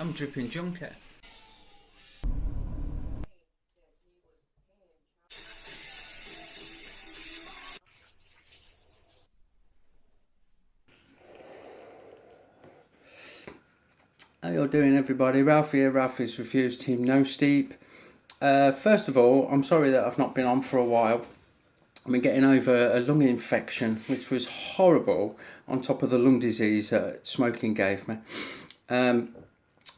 I'm dripping junket. How you all doing, everybody? Ralph here, Ralphy's Reviews Team No Steep. First of all, I'm sorry that I've not been on for a while. I've been getting over a lung infection, which was horrible, on top of the lung disease that smoking gave me.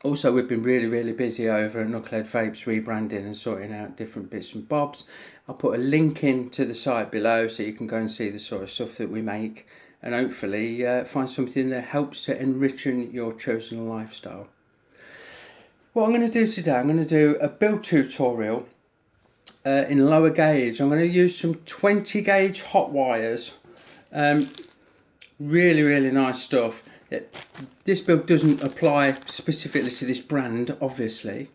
Also, we've been really busy over at Knucklehead Vapes rebranding and sorting out different bits and bobs. I'll put a link in to the site below so you can go and see the sort of stuff that we make, and hopefully find something that helps to enrich your chosen lifestyle. What I'm going to do today, I'm going to do a build tutorial in lower gauge. I'm going to use some 20 gauge hot wires. Really nice stuff. This build doesn't apply specifically to this brand, obviously.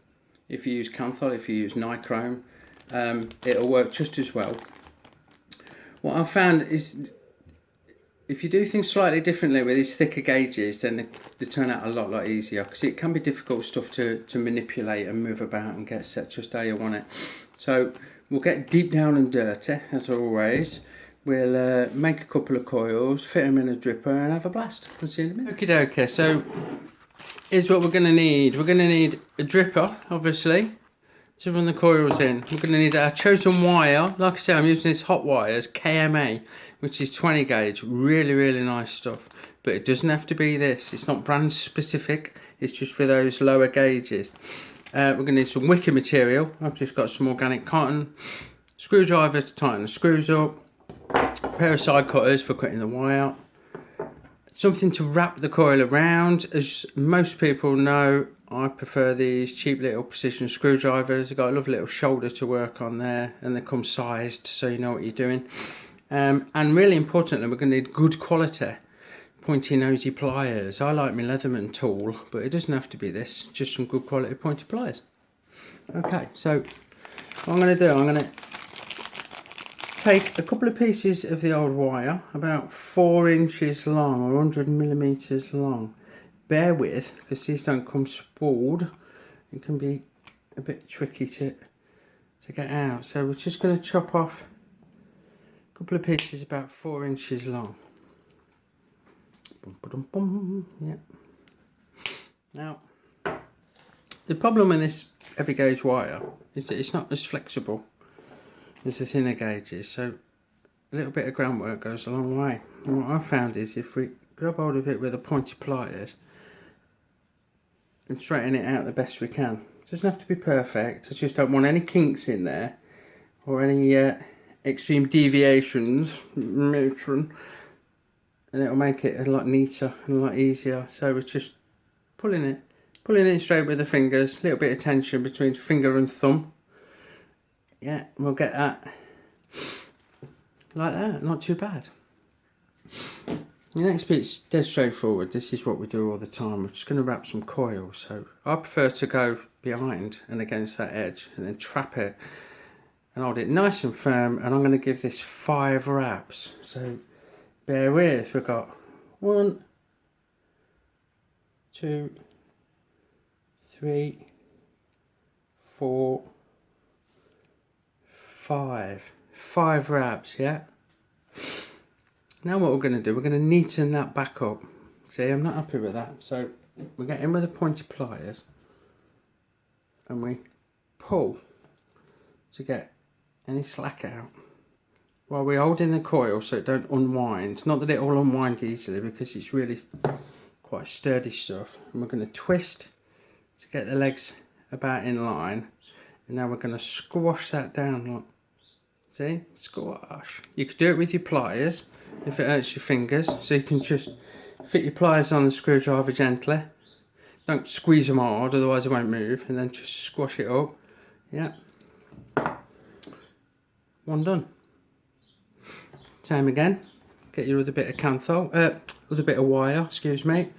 If you use Kanthal, if you use Nichrome, it'll work just as well. What I've found is if you do things slightly differently with these thicker gauges, then they turn out a lot easier, because it can be difficult stuff to manipulate and move about and get set just how you want it. So we'll get deep down and dirty as always. We'll make a couple of coils, fit them in a dripper and have a blast. We'll see you in a minute. Okay, so here's what we're going to need. We're going to need a dripper, obviously, to run the coils in. We're going to need our chosen wire. Like I said, I'm using this Hotwires KMA, which is 20 gauge. Really nice stuff. But it doesn't have to be this. It's not brand specific. It's just for those lower gauges. We're going to need some wicker material. I've just got some organic cotton. Screwdriver to tighten the screws up. A pair of side cutters for cutting the wire. Something to wrap the coil around. As most people know, I prefer these cheap little precision screwdrivers. They've got a lovely little shoulder to work on there, and they come sized so you know what you're doing. And really importantly, we're going to need good quality pointy nosy pliers. I like my Leatherman tool, but it doesn't have to be this, just some good quality pointy pliers. Okay, so what I'm going to do, I'm going to take a couple of pieces of the old wire, about 4 inches long or 100 millimeters long. Bear with, because these don't come spooled. It can be a bit tricky to get out. So we're just going to chop off a couple of pieces about 4 inches long. Yeah. Now, the problem with this heavy gauge wire is that it's not as flexible as the thinner gauges, so a little bit of groundwork goes a long way. And what I've found is if we grab hold of it with the pointy pliers and straighten it out the best we can. It doesn't have to be perfect. I just don't want any kinks in there or any extreme deviations, and it'll make it a lot neater and a lot easier. So we're just pulling it straight with the fingers, a little bit of tension between finger and thumb. Yeah, we'll get that like that, not too bad. The next bit's dead straightforward. This is what we do all the time. We're just going to wrap some coils. So I prefer to go behind and against that edge and then trap it and hold it nice and firm, and I'm going to give this 5 wraps. So bear with. We've got 1, 2, 3, 4, 5 wraps. Yeah. Now what we're going to do, we're going to neaten that back up. See, I'm not happy with that. So we get in with the pointy pliers and we pull to get any slack out while we're holding the coil so it don't unwind. Not that it will unwind easily, because it's really quite sturdy stuff. And we're going to twist to get the legs about in line. And now we're going to squash that down. Look. See? Squash. You could do it with your pliers if it hurts your fingers. So you can just fit your pliers on the screwdriver gently. Don't squeeze them hard, otherwise it won't move. And then just squash it up. Yeah. One done. Same again. Get your other bit of Kanthal, other bit of wire, excuse me.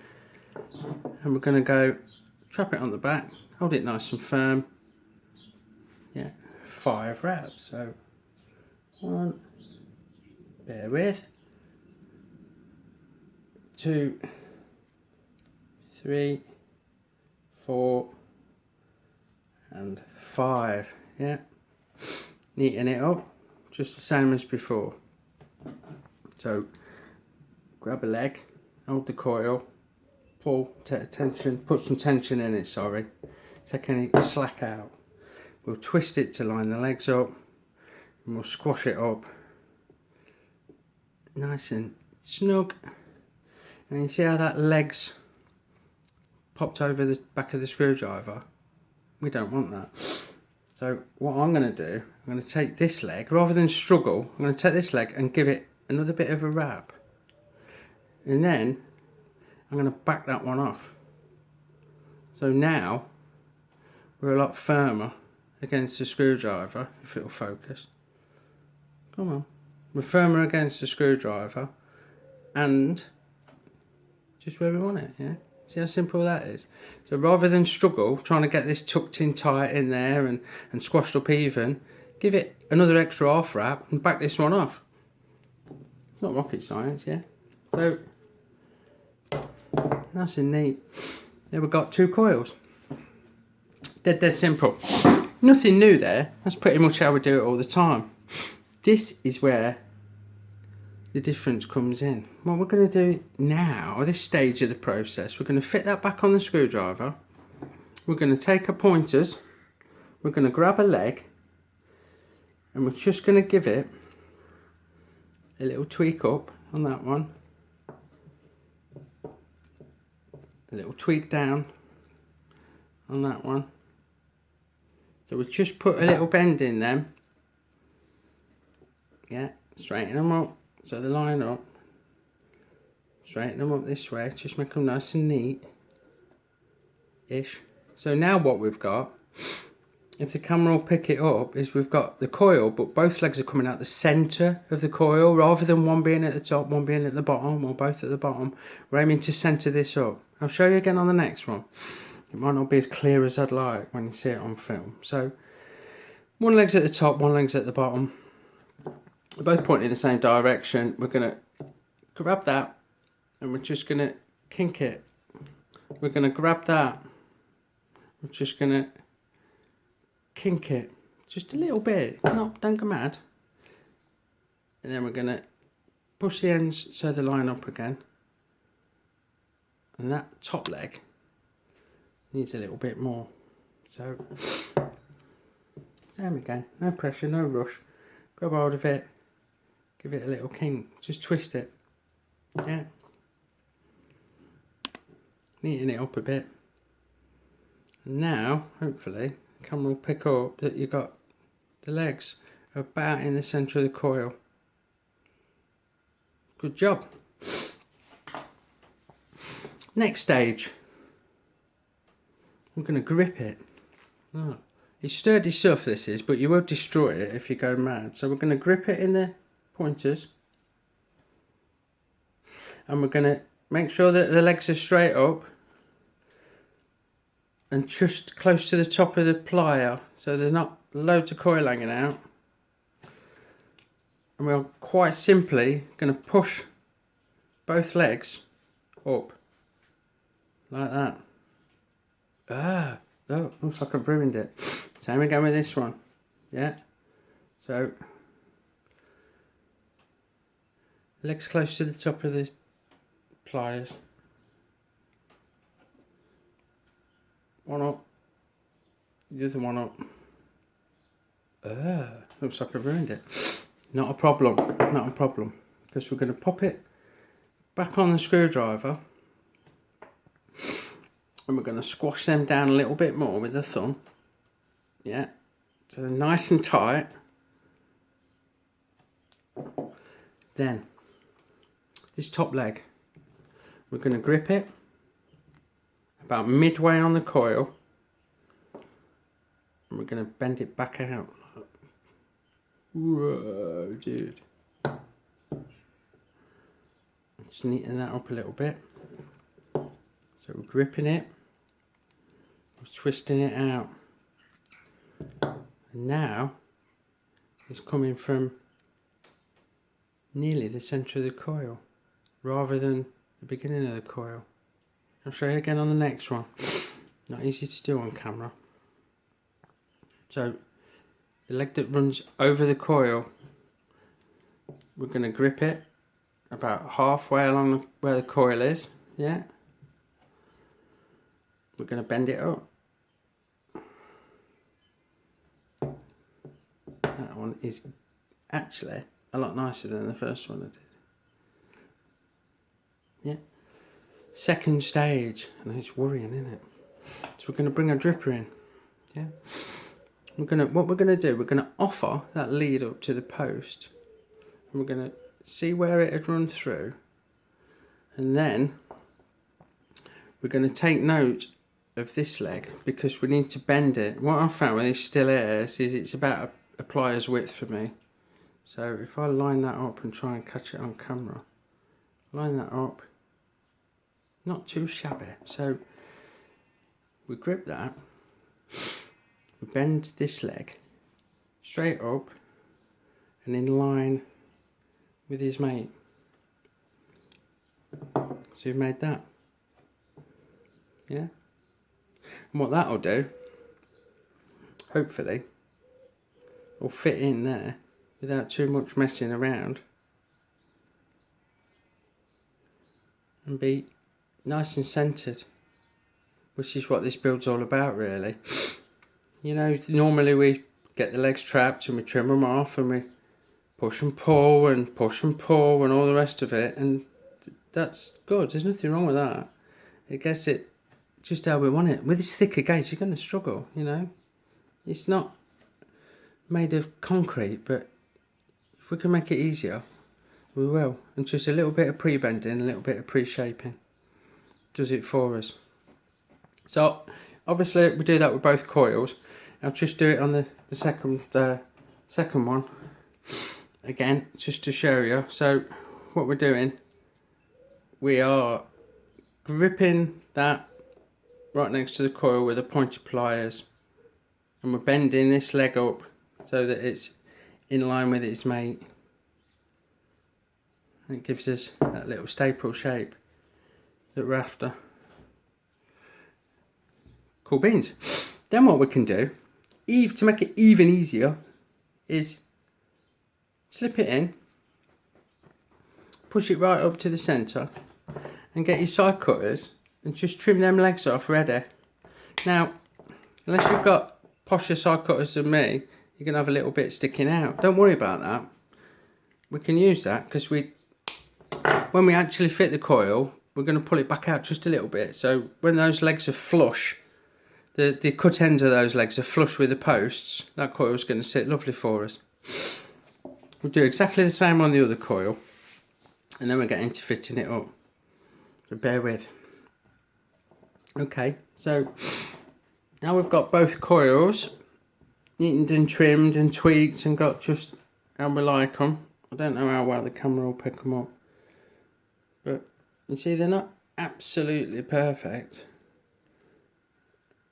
And we're going to go trap it on the back. Hold it nice and firm. Yeah. 5 wraps. So 1, bear with, 2, 3, 4 and 5. Yeah, neaten it up just the same as before. So grab a leg, hold the coil, pull, take tension, put some tension in it, sorry, take any slack out. We'll twist it to line the legs up and we'll squash it up nice and snug. And you see how that leg's popped over the back of the screwdriver? We don't want that. So what I'm going to do, I'm going to take this leg, rather than struggle, I'm going to take this leg and give it another bit of a wrap. And then I'm going to back that one off. So now we're a lot firmer against the screwdriver, if it'll focus. Come on. We're firmer against the screwdriver and just where we want it, yeah? See how simple that is? So rather than struggle trying to get this tucked in tight in there and squashed up even, give it another extra half wrap and back this one off. It's not rocket science, yeah? So, nice and neat. There we've got 2 coils. Dead simple. Nothing new there. That's pretty much how we do it all the time. This is where the difference comes in. What we're going to do now, at this stage of the process, we're going to fit that back on the screwdriver. We're going to take our pointers, we're going to grab a leg, and we're just going to give it a little tweak up on that one, a little tweak down on that one. So we'll just put a little bend in them. Yeah, straighten them up so they line up. Straighten them up this way, just make them nice and neat-ish. So now what we've got, if the camera will pick it up, is we've got the coil, but both legs are coming out the centre of the coil, rather than one being at the top, one being at the bottom, or both at the bottom. We're aiming to centre this up. I'll show you again on the next one. It might not be as clear as I'd like when you see it on film. So one leg's at the top, one leg's at the bottom. They're both pointing in the same direction. We're going to grab that and we're just going to kink it. We're going to grab that. We're just going to kink it. Just a little bit. No, don't go mad. And then we're going to push the ends so they line up again. And that top leg needs a little bit more. So, same again. No pressure, no rush. Grab hold of it. Give it a little kink. Just twist it. Yeah. Neaten it up a bit. And now, hopefully, the camera will pick up that you've got the legs about in the centre of the coil. Good job. Next stage. I'm going to grip it. Oh, it's sturdy stuff this is, but you will destroy it if you go mad. So we're going to grip it in the pointers. And we're going to make sure that the legs are straight up. And just close to the top of the plier, so they're not loads of coil hanging out. And we're quite simply going to push both legs up. Like that. Oh, looks like I've ruined it. Same again with this one. Yeah. So, legs close to the top of the pliers. One up. The other one up. Looks like I've ruined it. Not a problem. Not a problem. Because we're going to pop it back on the screwdriver. And we're going to squash them down a little bit more with the thumb. Yeah. So they're nice and tight. Then, this top leg, we're going to grip it about midway on the coil. And we're going to bend it back out. Whoa, dude. Just neaten that up a little bit. So we're gripping it. Twisting it out, and now it's coming from nearly the centre of the coil rather than the beginning of the coil. I'll show you again on the next one. Not easy to do on camera. So the leg that runs over the coil, we're going to grip it about halfway along where the coil is. Yeah. We're going to bend it up. That one is actually a lot nicer than the first one I did. Yeah. Second stage, and it's worrying, isn't it? So we're going to bring a dripper in. Yeah. What we're going to do, we're going to offer that lead up to the post, and we're going to see where it had run through, and then we're going to take note of this leg because we need to bend it. What I found with these still airs is it's about a pliers width for me. So if I line that up and try and catch it on camera, line that up, not too shabby. So we grip that, we bend this leg straight up and in line with his mate. So we've made that. Yeah. And what that'll do, hopefully, will fit in there without too much messing around and be nice and centered, which is what this build's all about, really. You know, normally we get the legs trapped and we trim them off and we push and pull and all the rest of it, and that's good. There's nothing wrong with that. It gets it just how we want it. With this thicker gauge, you're going to struggle, you know. It's not made of concrete, but if we can make it easier, we will. And just a little bit of pre-bending, a little bit of pre-shaping does it for us. So obviously we do that with both coils. I'll just do it on the second one again, just to show you. So what we're doing, we are gripping that right next to the coil with the pointed pliers, and we're bending this leg up so that it's in line with its mate. And it gives us that little staple shape that we're after. Cool beans. Then what we can do, to make it even easier, is slip it in, push it right up to the centre, and get your side cutters and just trim them legs off ready. Now, unless you've got posher side cutters than me, you're going to have a little bit sticking out. Don't worry about that. We can use that because when we actually fit the coil, we're going to pull it back out just a little bit. So when those legs are flush, the cut ends of those legs are flush with the posts, that coil is going to sit lovely for us. We'll do exactly the same on the other coil, and then we're getting to fitting it up. So bear with. Okay, so now we've got both coils neatened and trimmed and tweaked and got just how we like them. I don't know how well the camera will pick them up, but you see they're not absolutely perfect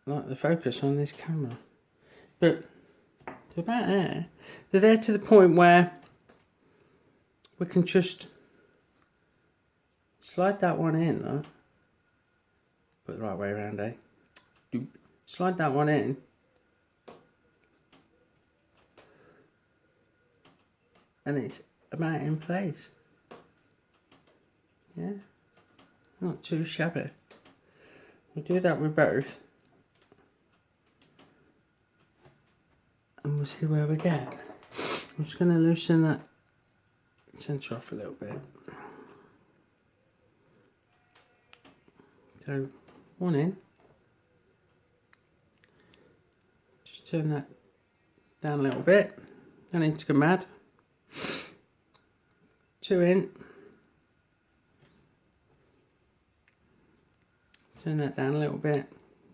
like the focus on this camera, but they're about there. They're there to the point where we can just slide that one in, though. Put it the right way around, eh? Slide that one in. And it's about in place. Yeah? Not too shabby. We'll do that with both. And we'll see where we get. I'm just going to loosen that centre off a little bit. So, one in. Just turn that down a little bit. Don't need to go mad. Two in. Turn that down a little bit.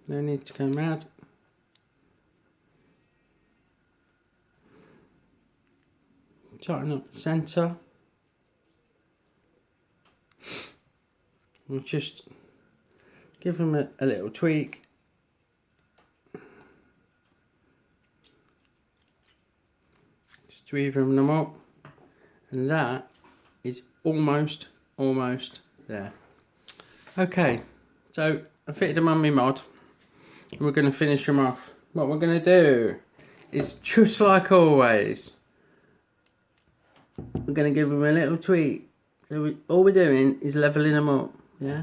No need to go mad. Tighten up the centre. We'll just give them a little tweak. Just to even them up. And that is almost there. Okay, so I fitted them on my mod. We're going to finish them off. What we're going to do is, just like always, we're going to give them a little tweak. So all we're doing is leveling them up, yeah?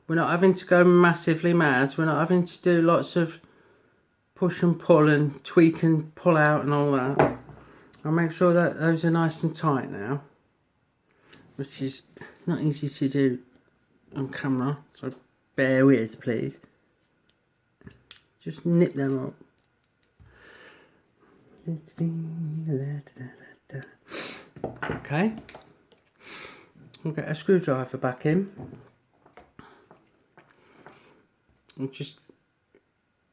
We're not having to go massively mad. We're not having to do lots of push and pull and tweak and pull out and all that. I'll make sure that those are nice and tight now, which is not easy to do on camera, so bear with, please. Just nip them up. Okay. We'll get a screwdriver back in. And just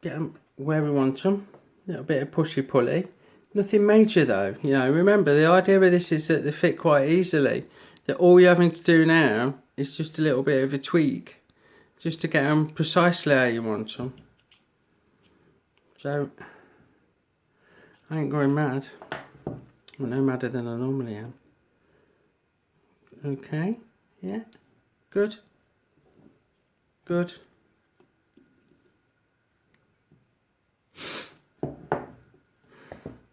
get them where we want them. A little bit of pushy pulley. Nothing major though. You know, remember the idea of this is that they fit quite easily. That all you're having to do now is just a little bit of a tweak, just to get them precisely how you want them. So I ain't going mad. I'm no madder than I normally am. Okay, yeah, good, good.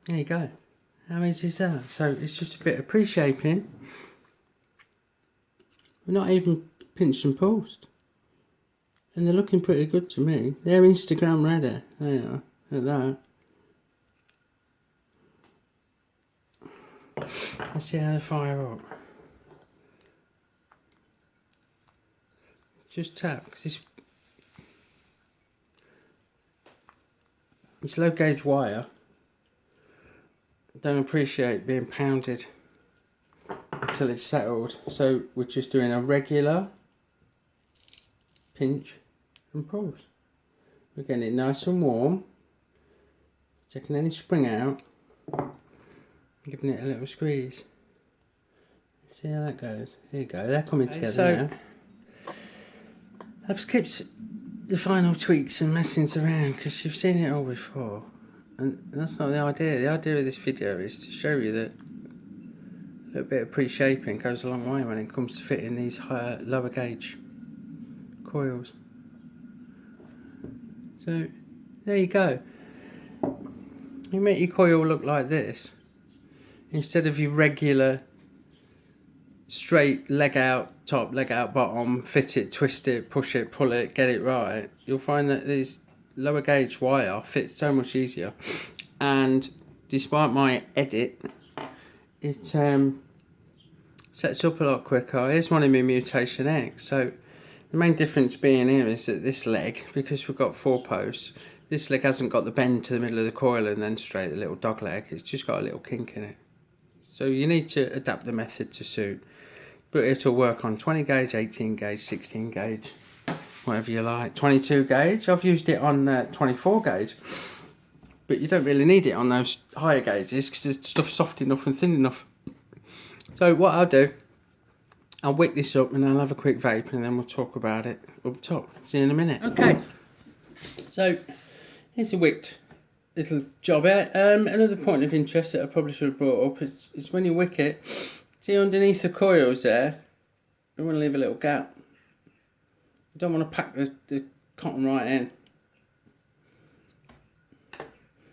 There you go. How easy is that? So it's just a bit of pre-shaping. We're not even pinched and pulsed. And they're looking pretty good to me. They're Instagram ready. They are. Look at that. Let's see how they fire up. Just tap, because it's low gauge wire. Don't appreciate being pounded until it's settled. So we're just doing a regular pinch and pulse. We're getting it nice and warm. Taking any spring out. Giving it a little squeeze. See how that goes. Here you go. They're coming together now. I've skipped the final tweaks and messings around because you've seen it all before. And that's not the idea. The idea of this video is to show you that a little bit of pre-shaping goes a long way when it comes to fitting these higher, lower gauge coils. So there you go. You make your coil look like this instead of your regular straight leg out top, leg out bottom, fit it, twist it, push it, pull it, get it right. You'll find that these lower gauge wire fits so much easier, and despite my edit, it sets up a lot quicker. Here's one in my Mutation X. So the main difference being here is that this leg, because we've got 4 posts, this leg hasn't got the bend to the middle of the coil and then straight the little dog leg. It's just got a little kink in it. So you need to adapt the method to suit. But it'll work on 20 gauge, 18 gauge, 16 gauge, whatever you like. 22 gauge, I've used it on 24 gauge. But you don't really need it on those higher gauges because the stuff's soft enough and thin enough. So what I'll do, I'll wick this up and I'll have a quick vape and then we'll talk about it up top. See you in a minute. Okay, so here's a wicked little job here. Another point of interest that I probably should have brought up is when you wick it, see underneath the coils there, you want to leave a little gap. You don't want to pack the cotton right in.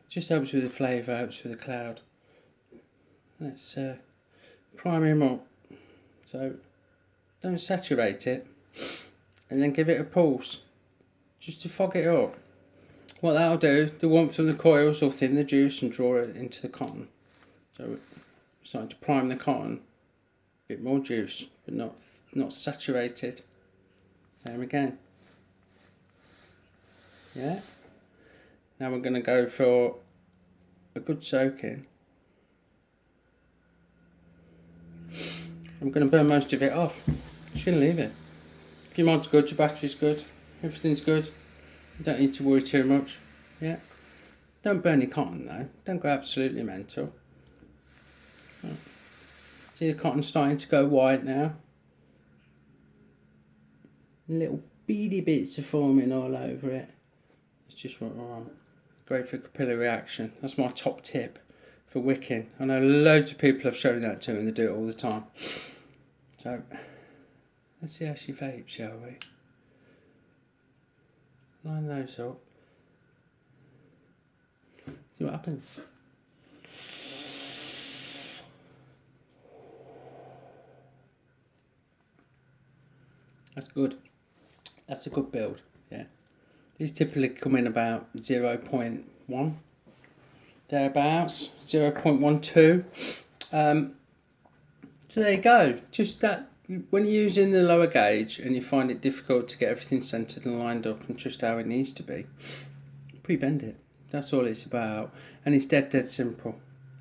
Just helps with the flavour, helps with the cloud. Let's prime him up. So don't saturate it, and then give it a pulse, just to fog it up. What that'll do, the warmth from the coils will thin the juice and draw it into the cotton. So we're starting to prime the cotton. A bit more juice, but not saturated. Same again. Yeah. Now we're going to go for a good soaking. I'm going to burn most of it off. Just going to leave it. If your mod's good, your battery's good, everything's good. You don't need to worry too much. Yeah. Don't burn your cotton though. Don't go absolutely mental. Right. See the cotton starting to go white now. Little beady bits are forming all over it. It's just what I want. Great for capillary action. That's my top tip for wicking. I know loads of people have shown that to and they do it all the time. So let's see how she vapes, shall we? Line those up. See what happens. That's good. That's a good build, yeah. These typically come in about 0.1, thereabouts, 0.12. So there you go. Just that, when you're using the lower gauge and you find it difficult to get everything centered and lined up and just how it needs to be, pre-bend it. That's all it's about. And it's dead simple.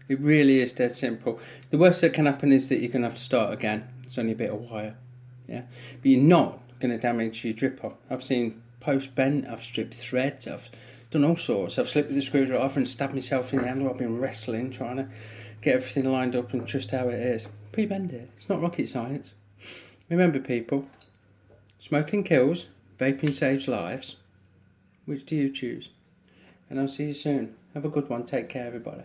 It really is dead simple. The worst that can happen is that you're going to have to start again. It's only a bit of wire. Yeah, but you're not going to damage your dripper. I've seen post bent, I've stripped threads, I've done all sorts. I've slipped with the screwdriver and stabbed myself in the handle. I've been wrestling, trying to get everything lined up and just how it is. Pre-bend it. It's not rocket science. Remember, people, smoking kills, vaping saves lives. Which do you choose? And I'll see you soon. Have a good one. Take care, everybody.